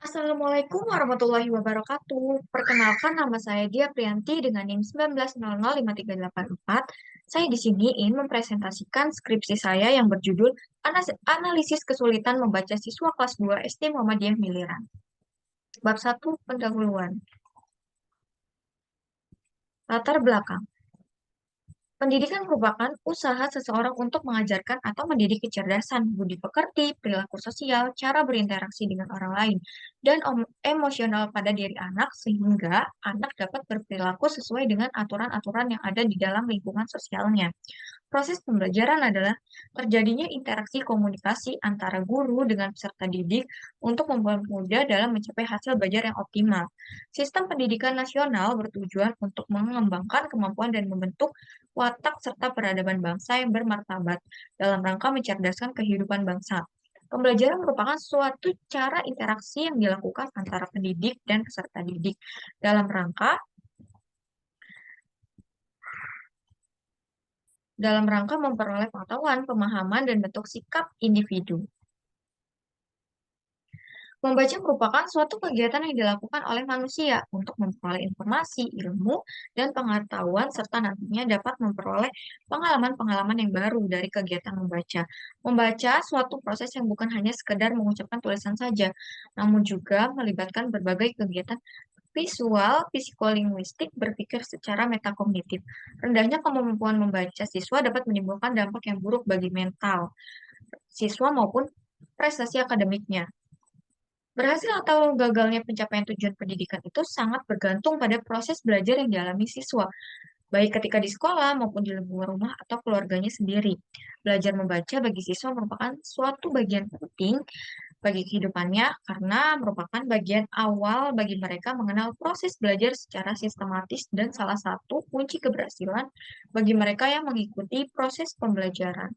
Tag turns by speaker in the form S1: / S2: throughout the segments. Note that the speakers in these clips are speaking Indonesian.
S1: Assalamualaikum warahmatullahi wabarakatuh. Perkenalkan nama saya Dia Priyanti dengan NIM 19005384. Saya di sini ingin mempresentasikan skripsi saya yang berjudul Analisis Kesulitan Membaca Siswa Kelas 2 SD Muhammadiyah Miliran. Bab 1 Pendahuluan. Latar belakang. Pendidikan merupakan usaha seseorang untuk mengajarkan atau mendidik kecerdasan, budi pekerti, perilaku sosial, cara berinteraksi dengan orang lain, dan emosional pada diri anak sehingga anak dapat berperilaku sesuai dengan aturan-aturan yang ada di dalam lingkungan sosialnya. Proses pembelajaran adalah terjadinya interaksi komunikasi antara guru dengan peserta didik untuk mempermudah dalam mencapai hasil belajar yang optimal. Sistem pendidikan nasional bertujuan untuk mengembangkan kemampuan dan membentuk watak serta peradaban bangsa yang bermartabat dalam rangka mencerdaskan kehidupan bangsa. Pembelajaran merupakan suatu cara interaksi yang dilakukan antara pendidik dan peserta didik dalam rangka memperoleh pengetahuan, pemahaman, dan bentuk sikap individu. Membaca merupakan suatu kegiatan yang dilakukan oleh manusia untuk memperoleh informasi, ilmu, dan pengetahuan, serta nantinya dapat memperoleh pengalaman-pengalaman yang baru dari kegiatan membaca. Membaca suatu proses yang bukan hanya sekedar mengucapkan tulisan saja, namun juga melibatkan berbagai kegiatan visual, psikolinguistik, berpikir secara metakognitif. Rendahnya kemampuan membaca siswa dapat menimbulkan dampak yang buruk bagi mental siswa maupun prestasi akademiknya. Berhasil atau gagalnya pencapaian tujuan pendidikan itu sangat bergantung pada proses belajar yang dialami siswa, baik ketika di sekolah maupun di lingkungan rumah atau keluarganya sendiri. Belajar membaca bagi siswa merupakan suatu bagian penting bagi kehidupannya karena merupakan bagian awal bagi mereka mengenal proses belajar secara sistematis dan salah satu kunci keberhasilan bagi mereka yang mengikuti proses pembelajaran.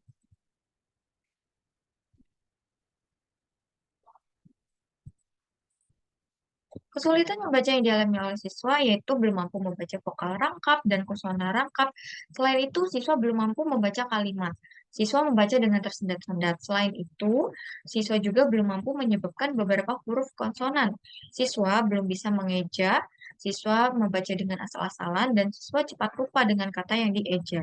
S1: Kesulitan membaca yang dialami oleh siswa yaitu belum mampu membaca vokal rangkap dan konsonan rangkap. Selain itu, siswa belum mampu membaca kalimat. Siswa membaca dengan tersendat-sendat. Selain itu, siswa juga belum mampu menyebabkan beberapa huruf konsonan. Siswa belum bisa mengeja, siswa membaca dengan asal-asalan, dan siswa cepat lupa dengan kata yang dieja.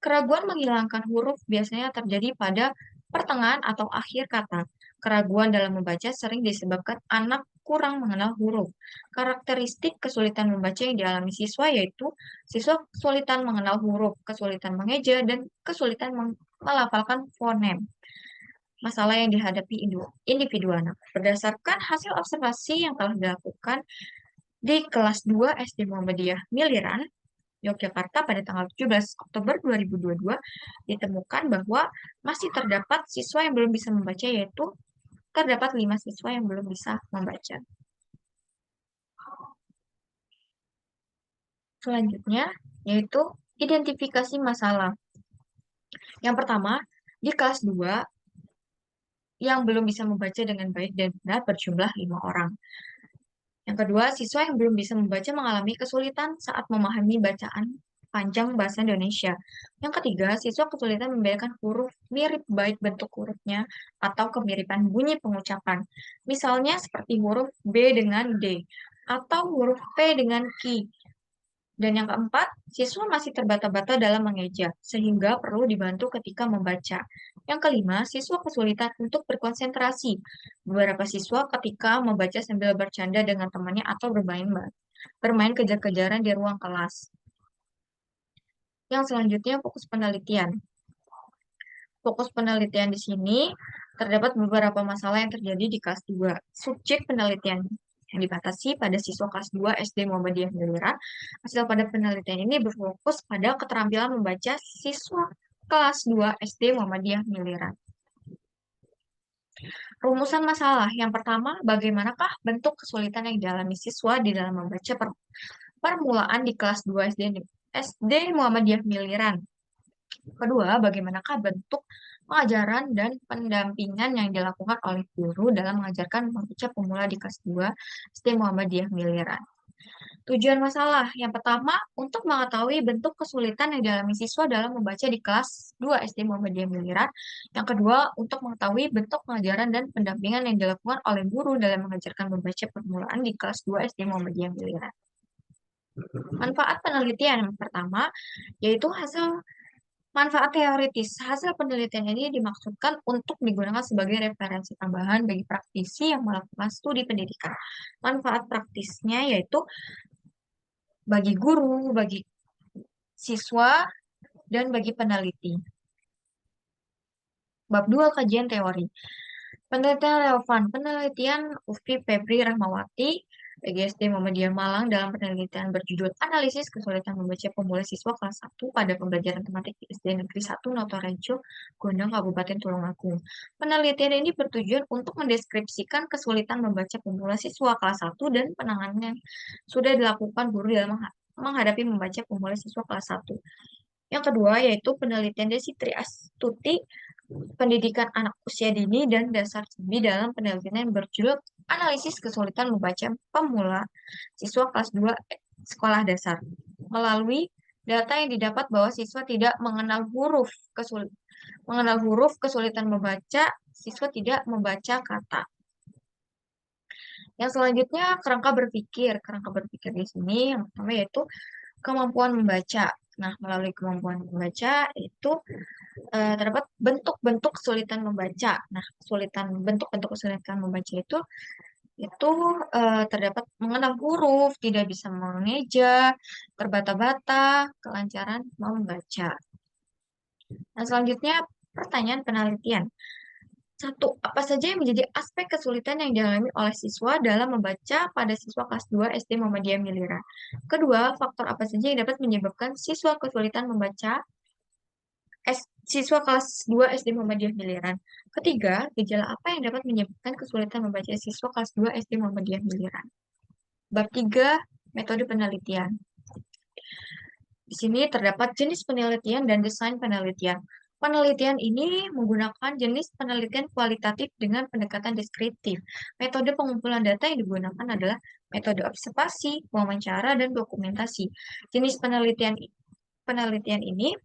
S1: Keraguan menghilangkan huruf biasanya terjadi pada pertengahan atau akhir kata. Keraguan dalam membaca sering disebabkan anak kurang mengenal huruf. Karakteristik kesulitan membaca yang dialami siswa yaitu siswa kesulitan mengenal huruf, kesulitan mengeja, dan kesulitan melafalkan fonem. Masalah yang dihadapi individu anak. Berdasarkan hasil observasi yang telah dilakukan di kelas 2 SD Muhammadiyah Miliran, Yogyakarta pada tanggal 17 Oktober 2022 ditemukan bahwa masih terdapat siswa yang belum bisa membaca, yaitu terdapat 5 siswa yang belum bisa membaca. Selanjutnya yaitu identifikasi masalah. Yang pertama, di kelas 2 yang belum bisa membaca dengan baik dan benar berjumlah 5 orang. Yang kedua, siswa yang belum bisa membaca mengalami kesulitan saat memahami bacaan panjang bahasa Indonesia. Yang ketiga, siswa kesulitan membedakan huruf mirip baik bentuk hurufnya atau kemiripan bunyi pengucapan. Misalnya seperti huruf B dengan D atau huruf P dengan Q. Dan yang keempat, siswa masih terbata-bata dalam mengeja, sehingga perlu dibantu ketika membaca. Yang kelima, siswa kesulitan untuk berkonsentrasi. Beberapa siswa ketika membaca sambil bercanda dengan temannya atau bermain kejar-kejaran di ruang kelas. Yang selanjutnya, fokus penelitian. Fokus penelitian di sini terdapat beberapa masalah yang terjadi di kelas 2. Subjek penelitian yang dibatasi pada siswa kelas 2 SD Muhammadiyah Miliran. Hasil pada penelitian ini berfokus pada keterampilan membaca siswa kelas 2 SD Muhammadiyah Miliran. Rumusan masalah. Yang pertama, bagaimanakah bentuk kesulitan yang dialami siswa di dalam membaca permulaan di kelas 2 SD Muhammadiyah Miliran. Kedua, bagaimanakah bentuk pengajaran dan pendampingan yang dilakukan oleh guru dalam mengajarkan membaca pemula di kelas 2 SD Muhammadiyah Miliran. Tujuan masalah. Yang pertama, untuk mengetahui bentuk kesulitan yang dialami siswa dalam membaca di kelas 2 SD Muhammadiyah Miliran. Yang kedua, untuk mengetahui bentuk pengajaran dan pendampingan yang dilakukan oleh guru dalam mengajarkan membaca permulaan di kelas 2 SD Muhammadiyah Miliran. Manfaat penelitian yang pertama, yaitu manfaat teoritis. Hasil penelitian ini dimaksudkan untuk digunakan sebagai referensi tambahan bagi praktisi yang melakukan studi pendidikan. Manfaat praktisnya yaitu bagi guru, bagi siswa, dan bagi peneliti. Bab 2 kajian teori. Penelitian relevan. Penelitian Ufi Febri Rahmawati, PGSD Muhammadiyah Malang dalam penelitian berjudul Analisis Kesulitan Membaca Pemula Siswa kelas 1 pada pembelajaran tematik di SD Negeri 1 Notorejo, Gondang, Kabupaten Tulungagung. Penelitian ini bertujuan untuk mendeskripsikan kesulitan membaca pemula siswa kelas 1 dan penanganannya sudah dilakukan guru dalam menghadapi membaca pemula siswa kelas 1. Yang kedua yaitu penelitian Desi Triastuti, pendidikan anak usia dini dan dasar studi dalam penelitian yang berjudul Analisis Kesulitan Membaca Pemula Siswa Kelas 2 Sekolah Dasar. Melalui data yang didapat bahwa siswa tidak mengenal huruf, kesulitan membaca, siswa tidak membaca kata. Yang selanjutnya kerangka berpikir. Kerangka berpikir di sini yang pertama yaitu kemampuan membaca. Nah, melalui kemampuan membaca itu terdapat bentuk-bentuk kesulitan membaca. Nah, bentuk-bentuk kesulitan membaca itu terdapat mengenal huruf, tidak bisa mengeja, terbata-bata, kelancaran membaca. Nah, selanjutnya pertanyaan penelitian. Satu, apa saja yang menjadi aspek kesulitan yang dialami oleh siswa dalam membaca pada siswa kelas 2 SD Muhammadiyah Miliran? Kedua, faktor apa saja yang dapat menyebabkan siswa kesulitan membaca siswa kelas 2 SD Muhammadiyah Miliran? Ketiga, gejala apa yang dapat menyebabkan kesulitan membaca siswa kelas 2 SD Muhammadiyah Miliran? Bab 3, metode penelitian. Di sini terdapat jenis penelitian dan desain penelitian. Penelitian ini menggunakan jenis penelitian kualitatif dengan pendekatan deskriptif. Metode pengumpulan data yang digunakan adalah metode observasi, wawancara, dan dokumentasi. Jenis penelitian ini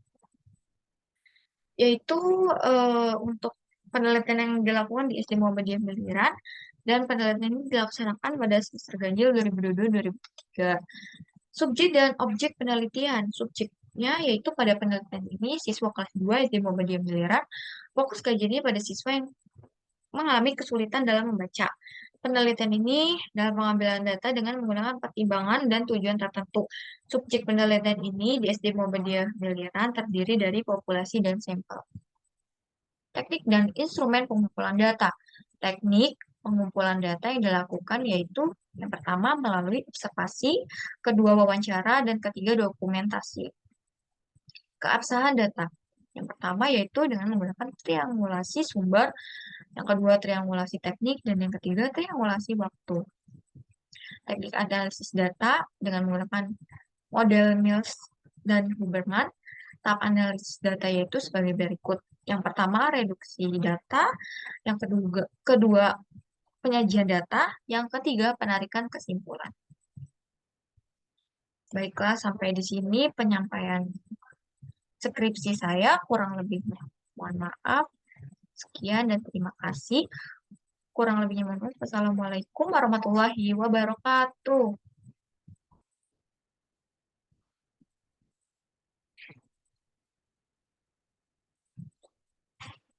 S1: yaitu untuk penelitian yang dilakukan di SD Muhammadiyah Miliran dan penelitian ini dilaksanakan pada semester ganjil 2022-2023. Subjek dan objek penelitian. Subjeknya yaitu pada penelitian ini siswa kelas 2 SD Muhammadiyah Miliran. Fokus kajiannya pada siswa yang mengalami kesulitan dalam membaca. Penelitian ini dalam pengambilan data dengan menggunakan pertimbangan dan tujuan tertentu. Subjek penelitian ini di SD Muhammadiyah Miliran terdiri dari populasi dan sampel. Teknik dan instrumen pengumpulan data. Teknik pengumpulan data yang dilakukan yaitu yang pertama melalui observasi, kedua wawancara, dan ketiga dokumentasi. Keabsahan data. Yang pertama yaitu dengan menggunakan triangulasi sumber, yang kedua triangulasi teknik, dan yang ketiga triangulasi waktu. Teknik analisis data dengan menggunakan model Mills dan Huberman. Tahap analisis data yaitu sebagai berikut. Yang pertama, reduksi data. Yang kedua penyajian data. Yang ketiga, penarikan kesimpulan. Baiklah, sampai di sini penyampaian skripsi saya. Kurang lebihnya mohon maaf. Sekian dan terima kasih. Kurang lebihnya mohon maaf. Wassalamualaikum warahmatullahi wabarakatuh.